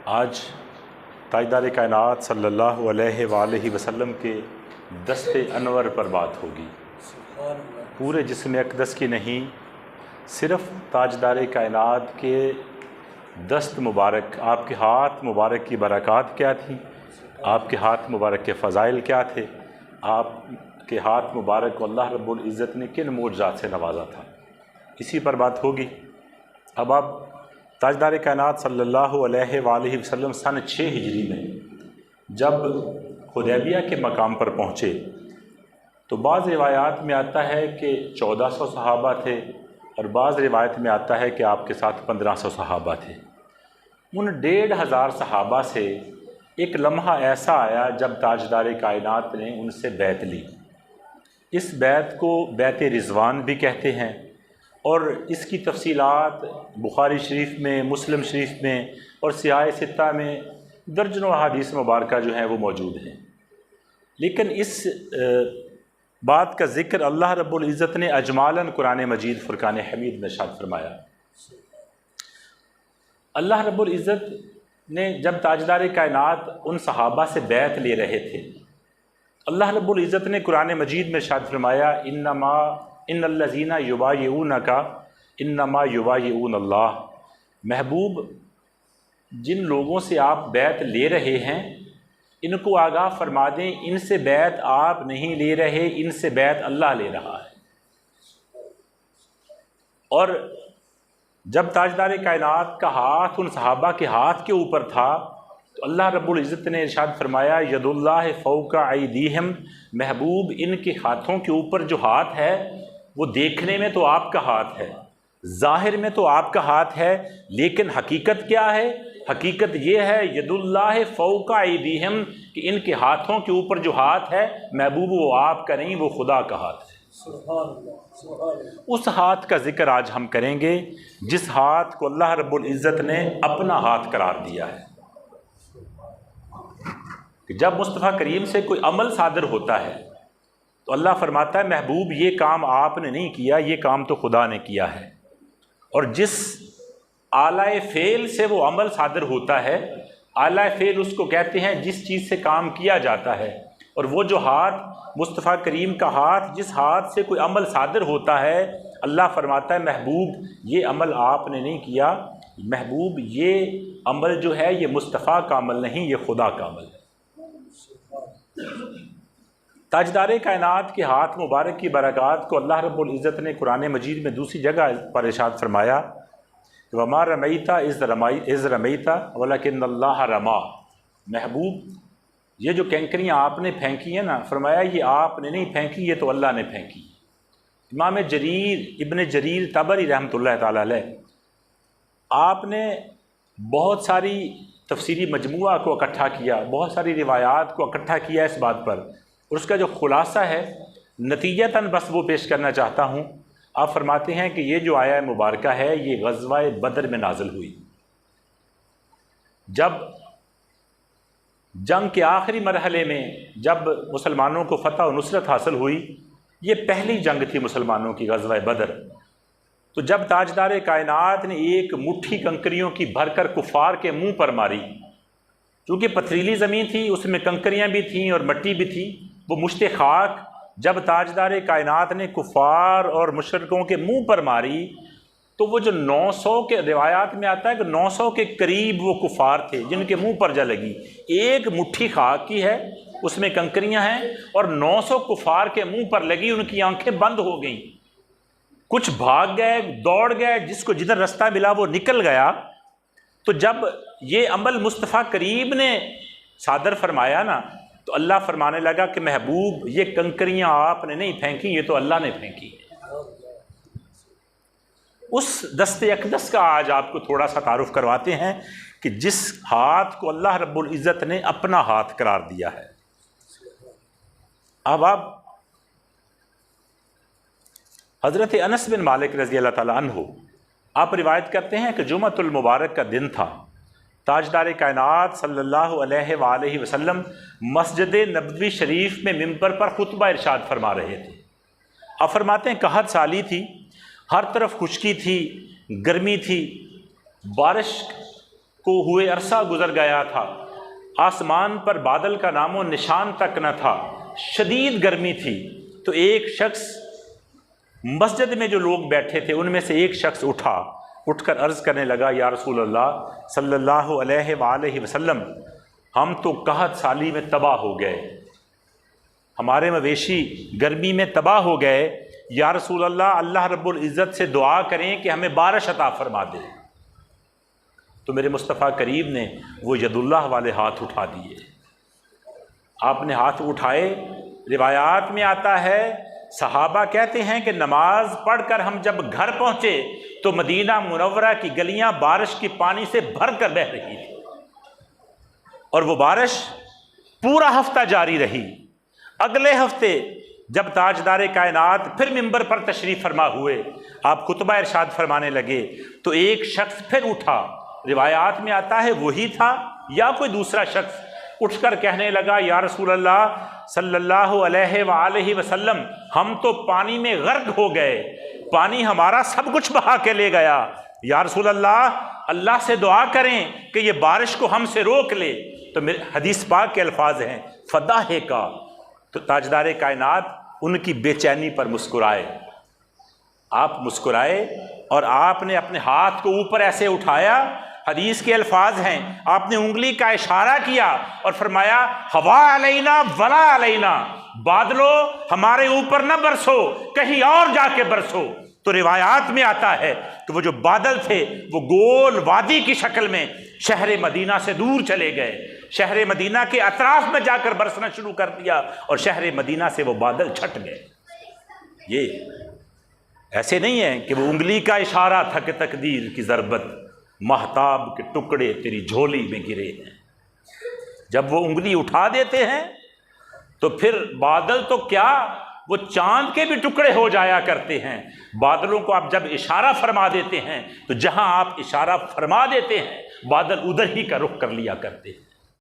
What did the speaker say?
آج تاجدار کائنات صلی اللہ علیہ وآلہ وسلم کے دست انور پر بات ہوگی۔ پورے جسم اقدس کی نہیں، صرف تاجدار کائنات کے دست مبارک، آپ کے ہاتھ مبارک کی برکات کیا تھیں، آپ کے ہاتھ مبارک کے فضائل کیا تھے، آپ کے ہاتھ مبارک کو اللہ رب العزت نے کن معجزات سے نوازا تھا، اسی پر بات ہوگی۔ اب آپ تاجدار کائنات صلی اللہ علیہ وآلہ وسلم سن 6 ہجری میں جب حدیبیہ کے مقام پر پہنچے تو بعض روایات میں آتا ہے کہ 1400 صحابہ تھے اور بعض روایت میں آتا ہے کہ آپ کے ساتھ 1500 صحابہ تھے۔ ان 1500 صحابہ سے ایک لمحہ ایسا آیا جب تاجدار کائنات نے ان سے بیعت لی۔ اس بیعت کو بیعت رضوان بھی کہتے ہیں، اور اس کی تفصیلات بخاری شریف میں، مسلم شریف میں اور سیاہ ستہ میں درجنوں احادیث مبارکہ جو ہیں وہ موجود ہیں۔ لیکن اس بات کا ذکر اللہ رب العزت نے اجمالاً قرآن مجید فرقان حمید میں ارشاد فرمایا۔ اللہ رب العزت نے جب تاجدار کائنات ان صحابہ سے بیعت لے رہے تھے، اللہ رب العزت نے قرآن مجید میں ارشاد فرمایا ان الذین یبایعونک انما یبایعون اللہ۔ محبوب، جن لوگوں سے آپ بیعت لے رہے ہیں ان کو آگاہ فرما دیں، ان سے بیعت آپ نہیں لے رہے، ان سے بیعت اللہ لے رہا ہے۔ اور جب تاجدار کائنات کا ہاتھ ان صحابہ کے ہاتھ کے اوپر تھا تو اللہ رب العزت نے ارشاد فرمایا ید اللہ فوق ایدیہم۔ محبوب، ان کے ہاتھوں کے اوپر جو ہاتھ ہے وہ دیکھنے میں تو آپ کا ہاتھ ہے، ظاہر میں تو آپ کا ہاتھ ہے، لیکن حقیقت کیا ہے؟ حقیقت یہ ہے ید اللہ فوق ایدیہم کہ ان کے ہاتھوں کے اوپر جو ہاتھ ہے محبوب وہ آپ کا نہیں، وہ خدا کا ہاتھ ہے۔ اس ہاتھ کا ذکر آج ہم کریں گے جس ہاتھ کو اللہ رب العزت نے اپنا ہاتھ قرار دیا ہے۔ کہ جب مصطفیٰ کریم سے کوئی عمل صادر ہوتا ہے تو اللہ فرماتا ہے محبوب یہ کام آپ نے نہیں کیا، یہ کام تو خدا نے کیا ہے۔ اور جس اعلی فعل سے وہ عمل صادر ہوتا ہے، اعلی فعل اس کو کہتے ہیں جس چیز سے کام کیا جاتا ہے، اور وہ جو ہاتھ مصطفیٰ کریم کا ہاتھ، جس ہاتھ سے کوئی عمل صادر ہوتا ہے، اللہ فرماتا ہے محبوب یہ عمل آپ نے نہیں کیا، محبوب یہ عمل جو ہے یہ مصطفیٰ کا عمل نہیں، یہ خدا کا عمل ہے۔ تاجدار کائنات کے ہاتھ مبارک کی برکات کو اللہ رب العزت نے قرآن مجید میں دوسری جگہ پر ارشاد فرمایا وَمَا رَمَيْتَ إِذْ رَمَيْتَ وَلَكِنَّ اللَّهَ رَمَى۔ محبوب، یہ جو کینکریاں آپ نے پھینکی ہیں نا، فرمایا یہ آپ نے نہیں پھینکی، یہ تو اللہ نے پھینکی۔ امام ابن جریر طبری رحمۃ اللہ تعالی علیہ، آپ نے بہت ساری تفسیری مجموعہ کو اکٹھا کیا، بہت ساری روایات کو اکٹھا کیا اس بات پر، اور اس کا جو خلاصہ ہے نتیجتاً بس وہ پیش کرنا چاہتا ہوں۔ آپ فرماتے ہیں کہ یہ جو آیہ مبارکہ ہے یہ غزوہ بدر میں نازل ہوئی، جب جنگ کے آخری مرحلے میں جب مسلمانوں کو فتح و نصرت حاصل ہوئی، یہ پہلی جنگ تھی مسلمانوں کی، غزوہ بدر۔ تو جب تاجدار کائنات نے ایک مٹھی کنکریوں کی بھر کر کفار کے منہ پر ماری، چونکہ پتھریلی زمین تھی اس میں کنکریاں بھی تھیں اور مٹی بھی تھی، وہ مشت خاک جب تاجدار کائنات نے کفار اور مشرکوں کے منہ پر ماری تو وہ جو 900 کے روایات میں آتا ہے کہ 900 کے قریب وہ کفار تھے جن کے منہ پر جا لگی، ایک مٹھی خاک کی ہے اس میں کنکریاں ہیں اور 900 کفار کے منہ پر لگی، ان کی آنکھیں بند ہو گئیں، کچھ بھاگ گئے، دوڑ گئے، جس کو جدھر رستہ ملا وہ نکل گیا۔ تو جب یہ عمل مصطفیٰ کریم نے صادر فرمایا نا تو اللہ فرمانے لگا کہ محبوب یہ کنکریاں آپ نے نہیں پھینکی، یہ تو اللہ نے پھینکی۔ اس دست اقدس کا آج آپ کو تھوڑا سا تعارف کرواتے ہیں کہ جس ہاتھ کو اللہ رب العزت نے اپنا ہاتھ قرار دیا ہے۔ اب آپ حضرت انس بن مالک رضی اللہ تعالیٰ عنہ آپ روایت کرتے ہیں کہ جمعۃ المبارک کا دن تھا، تاجدار کائنات صلی اللہ علیہ وآلہ وسلم مسجد نبوی شریف میں ممبر پر خطبہ ارشاد فرما رہے تھے۔ آپ فرماتے ہیں قحط سالی تھی، ہر طرف خشکی تھی، گرمی تھی، بارش کو ہوئے عرصہ گزر گیا تھا، آسمان پر بادل کا نام و نشان تک نہ تھا، شدید گرمی تھی۔ تو ایک شخص، مسجد میں جو لوگ بیٹھے تھے ان میں سے ایک شخص اٹھ کر عرض کرنے لگا، یا رسول اللہ صلی اللہ علیہ وآلہ وسلم، ہم تو قحط سالی میں تباہ ہو گئے، ہمارے مویشی گرمی میں تباہ ہو گئے، یا رسول اللہ اللہ رب العزت سے دعا کریں کہ ہمیں بارش عطا فرما دے۔ تو میرے مصطفیٰ کریم نے وہ ید اللہ والے ہاتھ اٹھا دیے۔ آپ نے ہاتھ اٹھائے، روایات میں آتا ہے صحابہ کہتے ہیں کہ نماز پڑھ کر ہم جب گھر پہنچے تو مدینہ منورہ کی گلیاں بارش کی پانی سے بھر کر بہہ رہی تھی، اور وہ بارش پورا ہفتہ جاری رہی۔ اگلے ہفتے جب تاجدار کائنات پھر ممبر پر تشریف فرما ہوئے، آپ خطبہ ارشاد فرمانے لگے تو ایک شخص پھر اٹھا، روایات میں آتا ہے وہی تھا یا کوئی دوسرا شخص، اٹھ کر کہنے لگا، یا رسول اللہ صلی اللہ علیہ وآلہ وسلم، ہم تو پانی میں غرق ہو گئے، پانی ہمارا سب کچھ بہا کے لے گیا، یا رسول اللہ اللہ سے دعا کریں کہ یہ بارش کو ہم سے روک لے۔ تو حدیث پاک کے الفاظ ہیں فداحے کا، تو تاجدار کائنات ان کی بے چینی پر مسکرائے، آپ مسکرائے اور آپ نے اپنے ہاتھ کو اوپر ایسے اٹھایا، حدیث کے الفاظ ہیں آپ نے انگلی کا اشارہ کیا اور فرمایا، ہوا علینا ولا علینا، بادلو ہمارے اوپر نہ برسو، کہیں اور جا کے برسو۔ تو روایات میں آتا ہے کہ وہ جو بادل تھے وہ گول وادی کی شکل میں شہر مدینہ سے دور چلے گئے، شہر مدینہ کے اطراف میں جا کر برسنا شروع کر دیا، اور شہر مدینہ سے وہ بادل چھٹ گئے۔ یہ ایسے نہیں ہے کہ وہ انگلی کا اشارہ تھا کہ تقدیر کی ضربت، مہتاب کے ٹکڑے تیری جھولی میں گرے ہیں۔ جب وہ انگلی اٹھا دیتے ہیں تو پھر بادل تو کیا، وہ چاند کے بھی ٹکڑے ہو جایا کرتے ہیں۔ بادلوں کو آپ جب اشارہ فرما دیتے ہیں تو جہاں آپ اشارہ فرما دیتے ہیں بادل ادھر ہی کا رخ کر لیا کرتے ہیں۔